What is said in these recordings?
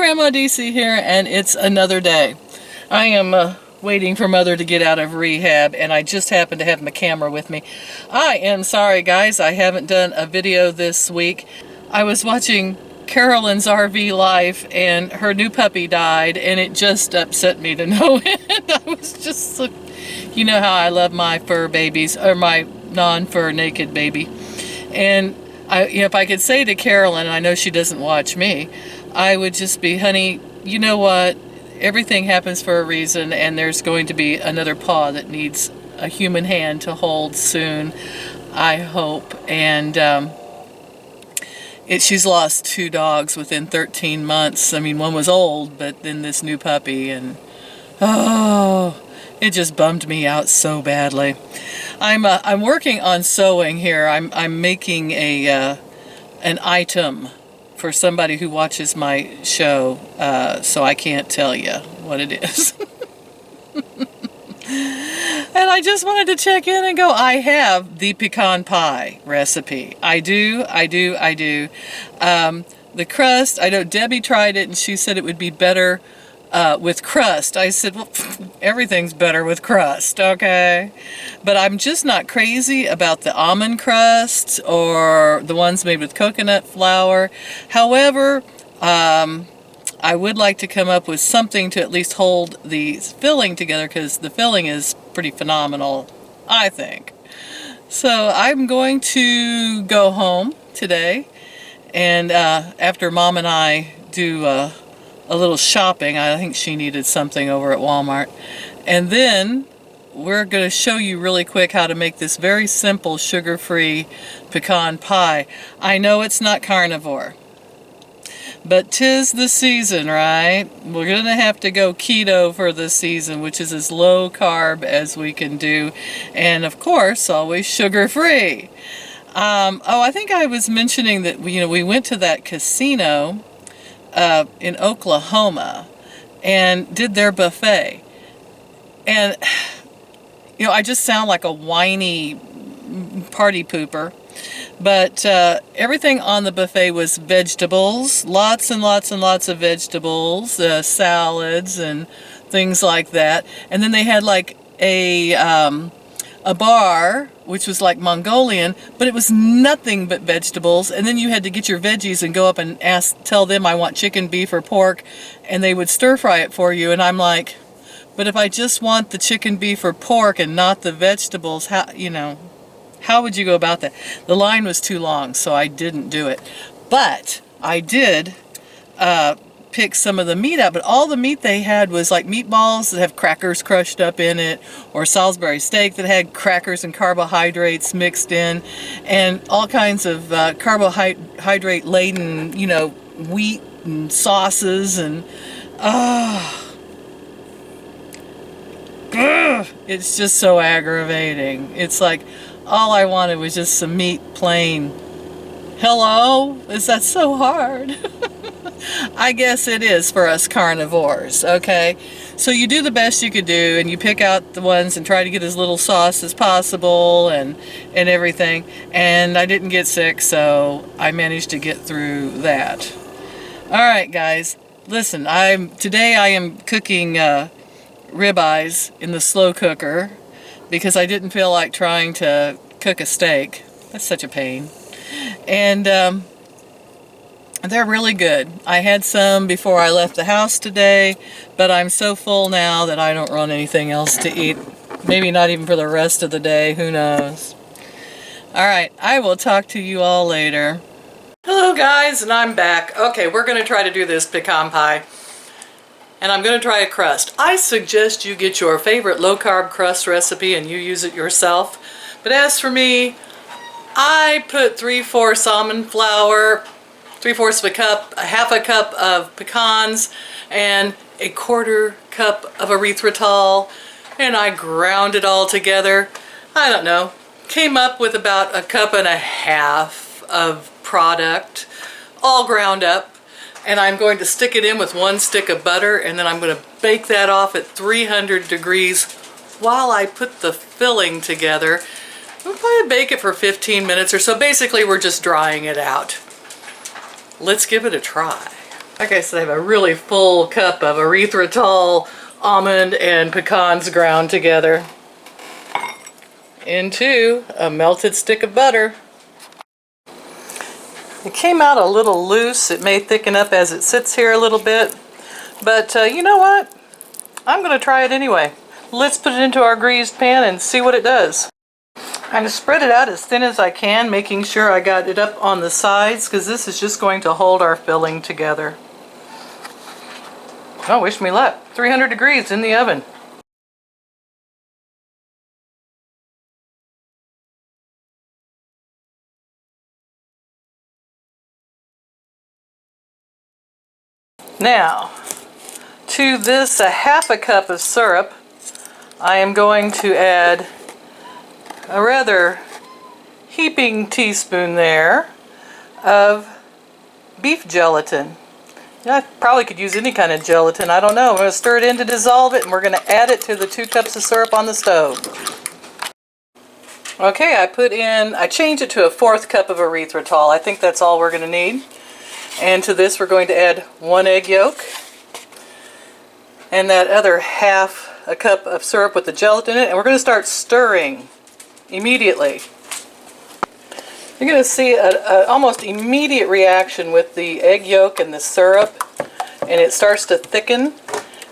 Grandma DC here, and it's another day. I am waiting for Mother to get out of rehab, and I just happen to have my camera with me. I am sorry, guys, I haven't done a video this week. I was watching Carolyn's RV life, and her new puppy died, and it just upset me to no end. I was just, you know how I love my fur babies, or my non-fur naked baby. And if I could say to Carolyn, and I know she doesn't watch me, I would just be, honey, you know what? Everything happens for a reason, and there's going to be another paw that needs a human hand to hold soon, I hope. And she's lost 2 dogs within 13 months. I mean, one was old, but then this new puppy, and oh, it just bummed me out so badly. I'm working on sewing here. I'm making an item for somebody who watches my show, so I can't tell you what it is. And I just wanted to check in and go, I have the pecan pie recipe. I do. The crust, I know Debbie tried it and she said it would be better with crust. I said, well, everything's better with crust, okay? But I'm just not crazy about the almond crust or the ones made with coconut flour. However, I would like to come up with something to at least hold the filling together, because the filling is pretty phenomenal, I think. So I'm going to go home today, and after Mom and I do a little shopping, I think she needed something over at Walmart, and then we're going to show you really quick how to make this very simple sugar-free pecan pie. I know it's not carnivore, but 'tis the season, right? We're going to have to go keto for the season, which is as low carb as we can do, and of course always sugar-free. I think I was mentioning that we went to that casino in Oklahoma and did their buffet, and I just sound like a whiny party pooper, but everything on the buffet was vegetables, lots and lots and lots of vegetables, salads and things like that. And then they had like a bar, which was like Mongolian, but it was nothing but vegetables. And then you had to get your veggies and go up and tell them I want chicken, beef, or pork, and they would stir fry it for you. And I'm like, but if I just want the chicken, beef, or pork and not the vegetables, how would you go about that? The line was too long, so I didn't do it. But I did pick some of the meat out, but all the meat they had was like meatballs that have crackers crushed up in it, or Salisbury steak that had crackers and carbohydrates mixed in, and all kinds of carbohydrate-laden, wheat and sauces, and it's just so aggravating. It's like all I wanted was just some meat, plain. Hello? Is that so hard? I guess it is for us carnivores, okay? So you do the best you could do, and you pick out the ones and try to get as little sauce as possible and everything. And I didn't get sick, so I managed to get through that. All right, guys, listen, today I am cooking ribeyes in the slow cooker because I didn't feel like trying to cook a steak. That's such a pain. And they're really good. I had some before I left the house today, but I'm so full now that I don't want anything else to eat. Maybe not even for the rest of the day. Who knows? Alright, I will talk to you all later. Hello guys, and I'm back. Okay, we're going to try to do this pecan pie. And I'm going to try a crust. I suggest you get your favorite low-carb crust recipe and you use it yourself. But as for me, I put 3/4 almond flour, 3/4 of a cup, a half a cup of pecans, and a 1/4 cup of erythritol, and I ground it all together. I don't know, came up with about 1.5 cups of product, all ground up, and I'm going to stick it in with 1 stick of butter, and then I'm going to bake that off at 300 degrees while I put the filling together. We'll probably bake it for 15 minutes or so. Basically, we're just drying it out. Let's give it a try. Like I said, I have a really full cup of erythritol, almond, and pecans ground together into a melted stick of butter. It came out a little loose. It may thicken up as it sits here a little bit, but you know what? I'm going to try it anyway. Let's put it into our greased pan and see what it does. I'm going to spread it out as thin as I can, making sure I got it up on the sides, because this is just going to hold our filling together. Oh, wish me luck. 300 degrees in the oven. Now, to this a half a cup of syrup, I am going to add a rather heaping teaspoon there of beef gelatin. Yeah, I probably could use any kind of gelatin, I don't know. I'm going to stir it in to dissolve it, and we're going to add it to the 2 cups of syrup on the stove. Okay, I changed it to a 4th cup of erythritol. I think that's all we're going to need. And to this we're going to add 1 egg yolk, and that other half a cup of syrup with the gelatin in it, and we're going to start stirring immediately. You're going to see an almost immediate reaction with the egg yolk and the syrup, and it starts to thicken.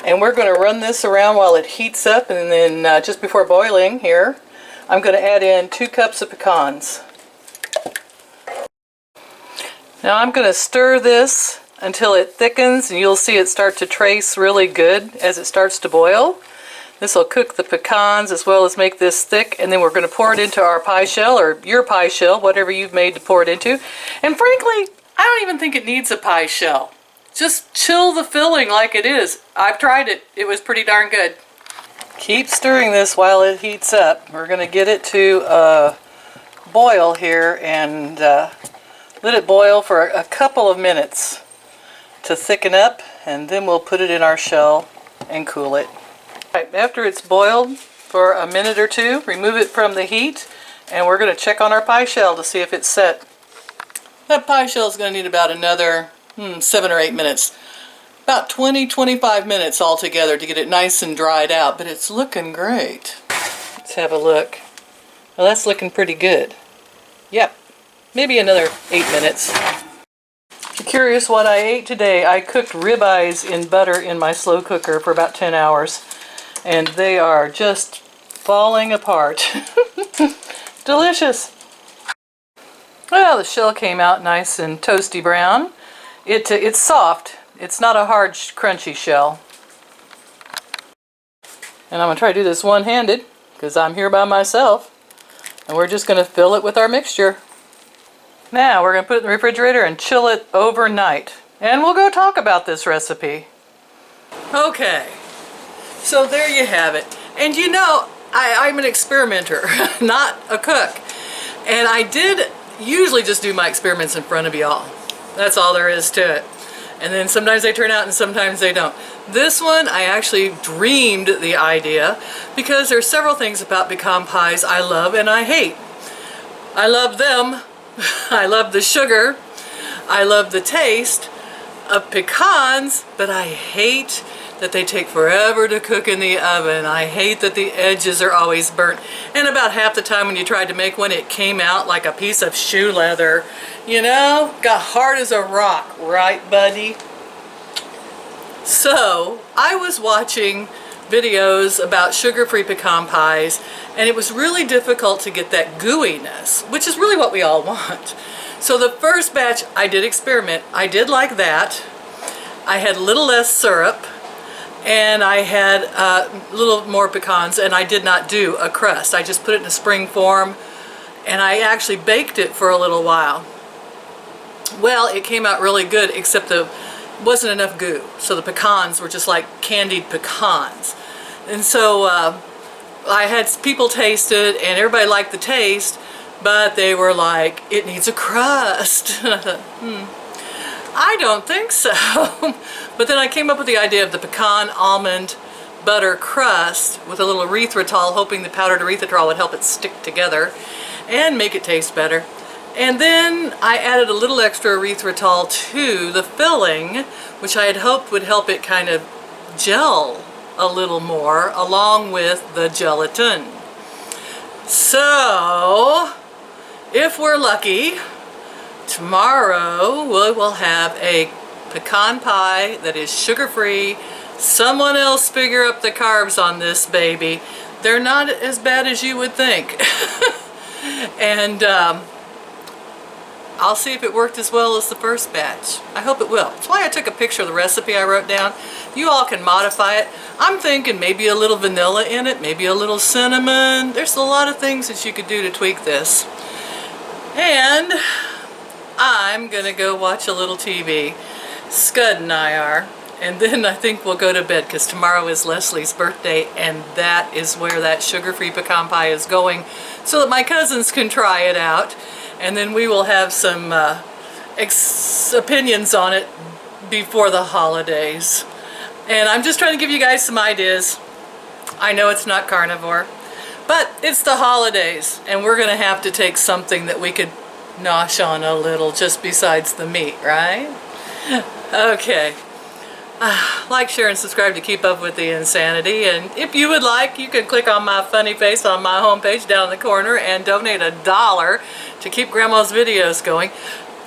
And we're going to run this around while it heats up, and then just before boiling here, I'm going to add in 2 cups of pecans. Now I'm going to stir this until it thickens, and you'll see it start to trace really good as it starts to boil. This will cook the pecans as well as make this thick, and then we're going to pour it into our pie shell, or your pie shell, whatever you've made to pour it into. And frankly, I don't even think it needs a pie shell. Just chill the filling like it is. I've tried it. It was pretty darn good. Keep stirring this while it heats up. We're going to get it to a boil here, and let it boil for a couple of minutes to thicken up, and then we'll put it in our shell and cool it. Right, after it's boiled for a minute or 2, remove it from the heat, and we're going to check on our pie shell to see if it's set. That pie shell is going to need about another 7 or 8 minutes. About 20-25 minutes altogether to get it nice and dried out, but it's looking great. Let's have a look. Well, that's looking pretty good. Yep, maybe another 8 minutes. If you're curious what I ate today, I cooked ribeyes in butter in my slow cooker for about 10 hours, and they are just falling apart. Delicious. Well, the shell came out nice and toasty brown. It's soft. It's not a hard, crunchy shell. And I'm going to try to do this one-handed, because I'm here by myself. And we're just going to fill it with our mixture. Now we're going to put it in the refrigerator and chill it overnight. And we'll go talk about this recipe. Okay, so there you have it. And you know, I'm an experimenter, not a cook. And I did usually just do my experiments in front of y'all. That's all there is to it. And then sometimes they turn out and sometimes they don't. This one I actually dreamed the idea, because there's several things about pecan pies I love and I hate. I love them. I love the sugar. I love the taste of pecans, but I hate that they take forever to cook in the oven. I hate that the edges are always burnt. And about half the time when you tried to make one, it came out like a piece of shoe leather. You know, got hard as a rock, right, buddy? So, I was watching videos about sugar-free pecan pies, and it was really difficult to get that gooiness, which is really what we all want. So the first batch, I did experiment. I did like that. I had a little less syrup, and I had a little more pecans, and I did not do a crust. I just put it in a spring form, and I actually baked it for a little while. Well, it came out really good, except there wasn't enough goo. So the pecans were just like candied pecans. And so I had people taste it, and everybody liked the taste, but they were like, it needs a crust. And I thought, I don't think so. But then I came up with the idea of the pecan almond butter crust with a little erythritol, hoping the powdered erythritol would help it stick together and make it taste better. And then I added a little extra erythritol to the filling, which I had hoped would help it kind of gel a little more, along with the gelatin. So, if we're lucky, tomorrow we will have a pecan pie that is sugar-free. Someone else figure up the carbs on this baby. They're not as bad as you would think. And I'll see if it worked as well as the first batch. I hope it will. That's why I took a picture of the recipe I wrote down. You all can modify it. I'm thinking maybe a little vanilla in it, maybe a little cinnamon. There's a lot of things that you could do to tweak this. And I'm gonna go watch a little TV. Scud and I are. And then I think we'll go to bed because tomorrow is Leslie's birthday, and that is where that sugar-free pecan pie is going, so that my cousins can try it out. And then we will have some opinions on it before the holidays. And I'm just trying to give you guys some ideas. I know it's not carnivore, but it's the holidays, and we're gonna have to take something that we could nosh on a little just besides the meat, right? Okay. Like, share, and subscribe to keep up with the insanity. And if you would like, you can click on my funny face on my homepage down in the corner and donate $1 to keep Grandma's videos going.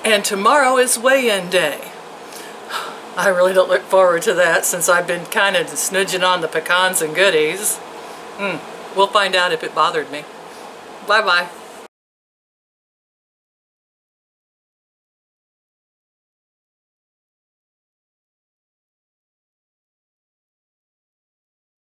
And tomorrow is weigh-in day. I really don't look forward to that since I've been kind of snudging on the pecans and goodies. We'll find out if it bothered me. Bye-bye.